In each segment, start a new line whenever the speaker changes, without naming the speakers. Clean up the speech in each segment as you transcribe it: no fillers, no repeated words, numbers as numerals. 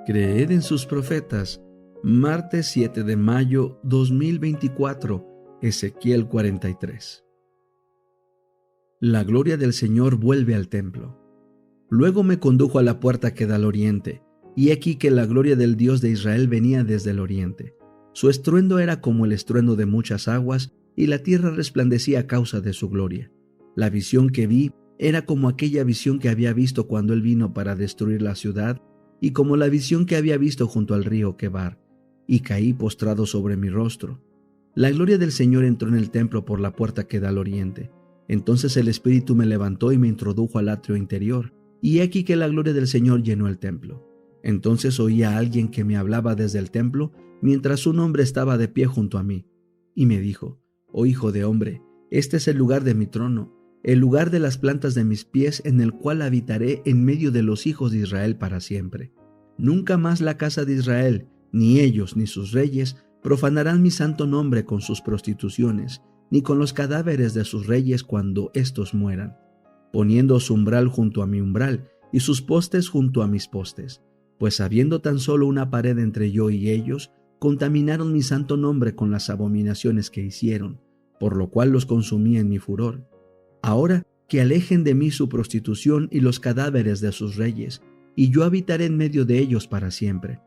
Creed en sus profetas. Martes 7 de mayo 2024, Ezequiel 43. La gloria del Señor vuelve al templo. Luego me condujo a la puerta que da al oriente, y aquí que la gloria del Dios de Israel venía desde el oriente. Su estruendo era como el estruendo de muchas aguas, y la tierra resplandecía a causa de su gloria. La visión que vi era como aquella visión que había visto cuando él vino para destruir la ciudad, y como la visión que había visto junto al río Quebar, y caí postrado sobre mi rostro. La gloria del Señor entró en el templo por la puerta que da al oriente. Entonces el Espíritu me levantó y me introdujo al atrio interior, y he aquí que la gloria del Señor llenó el templo. Entonces oí a alguien que me hablaba desde el templo, mientras un hombre estaba de pie junto a mí, y me dijo: «Oh hijo de hombre, este es el lugar de mi trono, el lugar de las plantas de mis pies, en el cual habitaré en medio de los hijos de Israel para siempre. Nunca más la casa de Israel, ni ellos ni sus reyes, profanarán mi santo nombre con sus prostituciones, ni con los cadáveres de sus reyes cuando éstos mueran, poniendo su umbral junto a mi umbral, y sus postes junto a mis postes. Pues habiendo tan solo una pared entre yo y ellos, contaminaron mi santo nombre con las abominaciones que hicieron, por lo cual los consumí en mi furor. Ahora que alejen de mí su prostitución y los cadáveres de sus reyes, y yo habitaré en medio de ellos para siempre.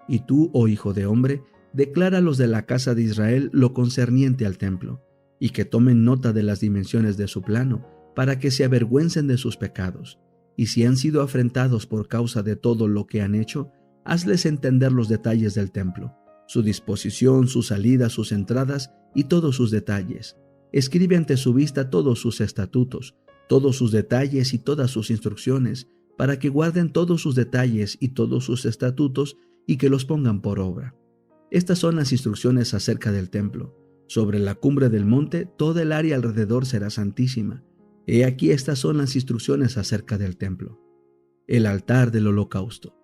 Y tú, oh hijo de hombre, declara a los de la casa de Israel lo concerniente al templo, y que tomen nota de las dimensiones de su plano, para que se avergüencen de sus pecados. Y si han sido afrentados por causa de todo lo que han hecho, hazles entender los detalles del templo, su disposición, su salida, sus entradas y todos sus detalles. Escribe ante su vista todos sus estatutos, todos sus detalles y todas sus instrucciones, para que guarden todos sus detalles y todos sus estatutos y que los pongan por obra. Estas son las instrucciones acerca del templo. Sobre la cumbre del monte, toda el área alrededor será santísima. He aquí estas son las instrucciones acerca del templo. El altar del holocausto.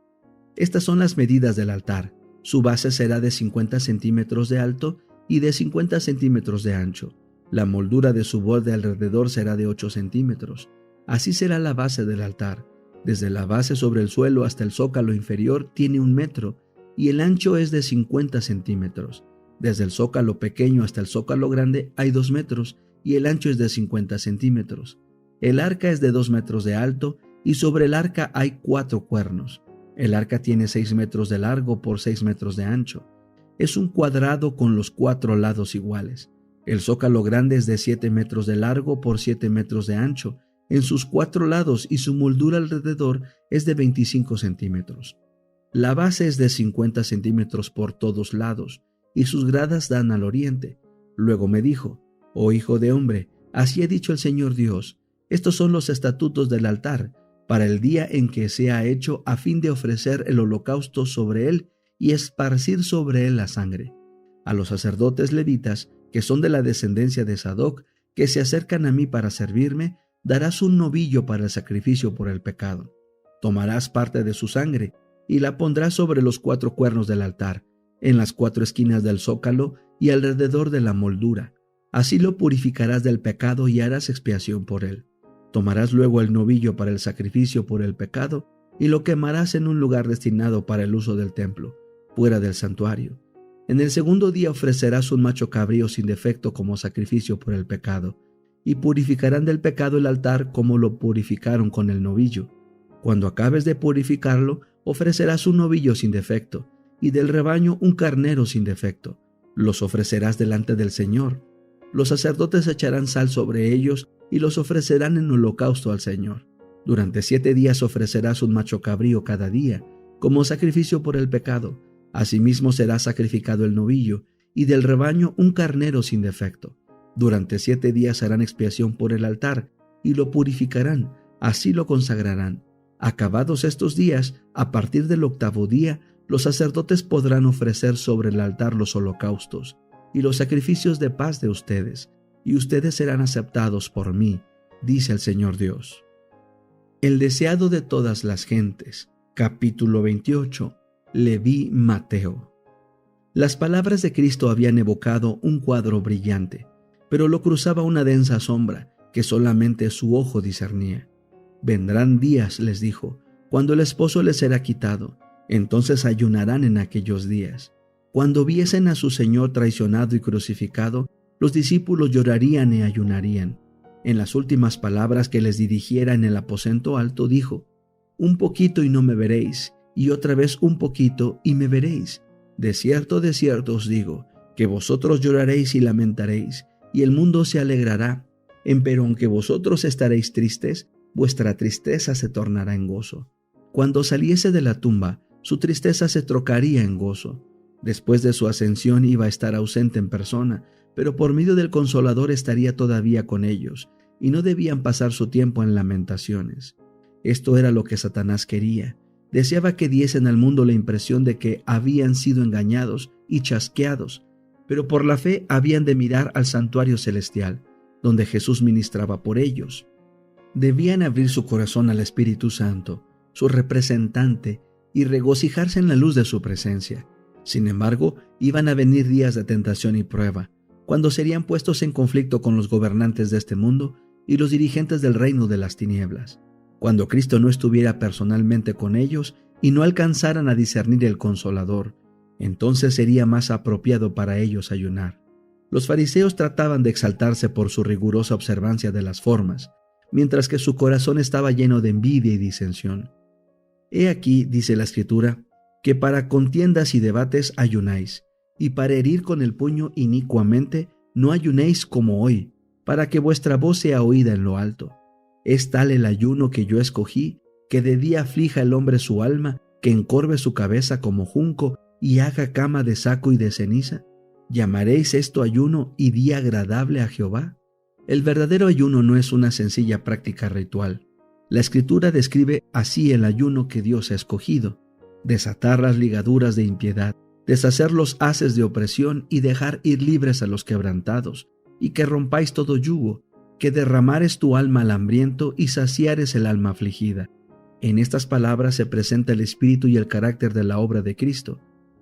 Estas son las medidas del altar. Su base será de 50 centímetros de alto y de 50 centímetros de ancho. La moldura de su borde alrededor será de 8 centímetros. Así será la base del altar. Desde la base sobre el suelo hasta el zócalo inferior tiene 1 metro, y el ancho es de 50 centímetros. Desde el zócalo pequeño hasta el zócalo grande hay 2 metros, y el ancho es de 50 centímetros. El arca es de 2 metros de alto, y sobre el arca hay 4 cuernos. El arca tiene 6 metros de largo por 6 metros de ancho. Es un cuadrado con los 4 lados iguales. El zócalo grande es de 7 metros de largo por 7 metros de ancho en sus 4 lados, y su moldura alrededor es de 25 centímetros. La base es de 50 centímetros por todos lados, y sus gradas dan al oriente. Luego me dijo: «Oh hijo de hombre, así ha dicho el Señor Dios, estos son los estatutos del altar, para el día en que sea hecho, a fin de ofrecer el holocausto sobre él y esparcir sobre él la sangre. A los sacerdotes levitas, que son de la descendencia de Sadoc, que se acercan a mí para servirme, darás un novillo para el sacrificio por el pecado. Tomarás parte de su sangre y la pondrás sobre los 4 cuernos del altar, en las 4 esquinas del zócalo y alrededor de la moldura. Así lo purificarás del pecado y harás expiación por él. Tomarás luego el novillo para el sacrificio por el pecado y lo quemarás en un lugar destinado para el uso del templo, fuera del santuario. En el segundo día ofrecerás un macho cabrío sin defecto como sacrificio por el pecado, y purificarán del pecado el altar como lo purificaron con el novillo. Cuando acabes de purificarlo, ofrecerás un novillo sin defecto, y del rebaño un carnero sin defecto. Los ofrecerás delante del Señor. Los sacerdotes echarán sal sobre ellos y los ofrecerán en holocausto al Señor. Durante 7 días ofrecerás un macho cabrío cada día, como sacrificio por el pecado. Asimismo será sacrificado el novillo, y del rebaño un carnero sin defecto. Durante 7 días harán expiación por el altar, y lo purificarán, así lo consagrarán. Acabados estos días, a partir del 8º día, los sacerdotes podrán ofrecer sobre el altar los holocaustos y los sacrificios de paz de ustedes, y ustedes serán aceptados por mí, dice el Señor Dios. El deseado de todas las gentes. Capítulo 28. Leví Mateo. Las palabras de Cristo habían evocado un cuadro brillante, pero lo cruzaba una densa sombra que solamente su ojo discernía. Vendrán días, les dijo, cuando el esposo les será quitado. Entonces ayunarán en aquellos días. Cuando viesen a su Señor traicionado y crucificado, los discípulos llorarían y ayunarían. En las últimas palabras que les dirigiera en el aposento alto, dijo: un poquito y no me veréis, y otra vez un poquito y me veréis. De cierto os digo, que vosotros lloraréis y lamentaréis, y el mundo se alegrará. Empero aunque vosotros estaréis tristes, vuestra tristeza se tornará en gozo. Cuando saliese de la tumba, su tristeza se trocaría en gozo. Después de su ascensión iba a estar ausente en persona, pero por medio del Consolador estaría todavía con ellos, y no debían pasar su tiempo en lamentaciones. Esto era lo que Satanás quería. Deseaba que diesen al mundo la impresión de que habían sido engañados y chasqueados, pero por la fe habían de mirar al santuario celestial, donde Jesús ministraba por ellos. Debían abrir su corazón al Espíritu Santo, su representante, y regocijarse en la luz de su presencia. Sin embargo, iban a venir días de tentación y prueba, cuando serían puestos en conflicto con los gobernantes de este mundo y los dirigentes del reino de las tinieblas, cuando Cristo no estuviera personalmente con ellos y no alcanzaran a discernir el Consolador. Entonces sería más apropiado para ellos ayunar. Los fariseos trataban de exaltarse por su rigurosa observancia de las formas, mientras que su corazón estaba lleno de envidia y disensión. He aquí, dice la Escritura, que para contiendas y debates ayunáis, y para herir con el puño inicuamente no ayunéis como hoy, para que vuestra voz sea oída en lo alto. Es tal el ayuno que yo escogí, que de día aflija el hombre su alma, que encorve su cabeza como junco y haga cama de saco y de ceniza. ¿Llamaréis esto ayuno y día agradable a Jehová? El verdadero ayuno no es una sencilla práctica ritual. La Escritura describe así el ayuno que Dios ha escogido: desatar las ligaduras de impiedad, deshacer los haces de opresión y dejar ir libres a los quebrantados, y que rompáis todo yugo, que derramares tu alma al hambriento y saciares el alma afligida. En estas palabras se presenta el espíritu y el carácter de la obra de Cristo.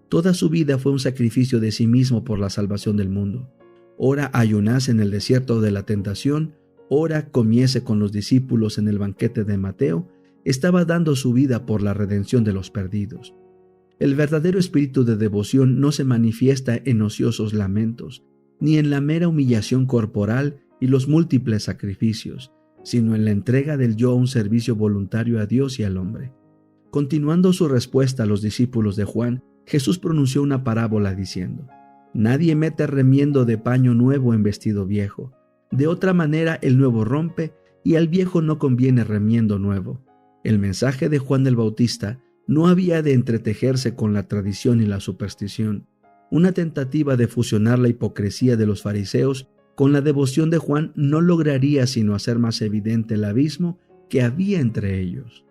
Toda su vida fue un sacrificio de sí mismo por la salvación del mundo. Ora ayunase en el desierto de la tentación, ora comiese con los discípulos en el banquete de Mateo, estaba dando su vida por la redención de los perdidos. El verdadero espíritu de devoción no se manifiesta en ociosos lamentos, ni en la mera humillación corporal y los múltiples sacrificios, sino en la entrega del yo a un servicio voluntario a Dios y al hombre. Continuando su respuesta a los discípulos de Juan, Jesús pronunció una parábola diciendo: nadie mete remiendo de paño nuevo en vestido viejo. De otra manera el nuevo rompe, y al viejo no conviene remiendo nuevo. El mensaje de Juan el Bautista no había de entretejerse con la tradición y la superstición. Una tentativa de fusionar la hipocresía de los fariseos con la devoción de Juan no lograría sino hacer más evidente el abismo que había entre ellos.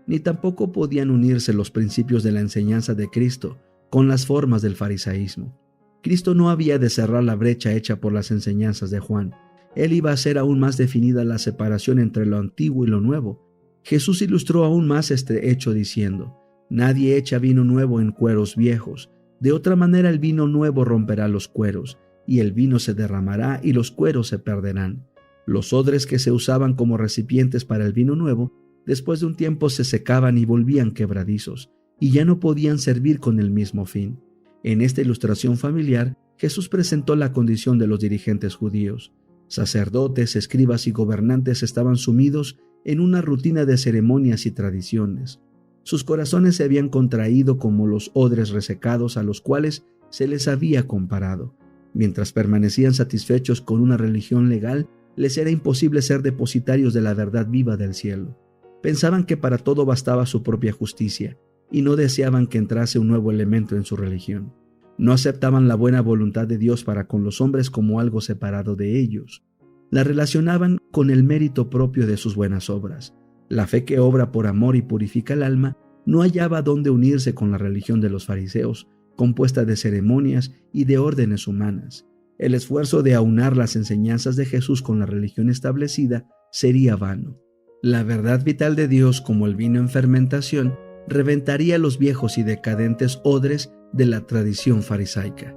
Ni tampoco podían unirse los principios de la enseñanza de Cristo con las formas del farisaísmo. Cristo no había de cerrar la brecha hecha por las enseñanzas de Juan. Él iba a hacer aún más definida la separación entre lo antiguo y lo nuevo. Jesús ilustró aún más este hecho diciendo: nadie echa vino nuevo en cueros viejos. De otra manera el vino nuevo romperá los cueros, y el vino se derramará y los cueros se perderán. Los odres que se usaban como recipientes para el vino nuevo, después de un tiempo se secaban y volvían quebradizos, y ya no podían servir con el mismo fin. En esta ilustración familiar, Jesús presentó la condición de los dirigentes judíos. Sacerdotes, escribas y gobernantes estaban sumidos en una rutina de ceremonias y tradiciones. Sus corazones se habían contraído como los odres resecados a los cuales se les había comparado. Mientras permanecían satisfechos con una religión legal, les era imposible ser depositarios de la verdad viva del cielo. Pensaban que para todo bastaba su propia justicia, y no deseaban que entrase un nuevo elemento en su religión. No aceptaban la buena voluntad de Dios para con los hombres como algo separado de ellos. La relacionaban con el mérito propio de sus buenas obras. La fe que obra por amor y purifica el alma no hallaba dónde unirse con la religión de los fariseos, compuesta de ceremonias y de órdenes humanas. El esfuerzo de aunar las enseñanzas de Jesús con la religión establecida sería vano. La verdad vital de Dios, como el vino en fermentación, reventaría los viejos y decadentes odres de la tradición farisaica.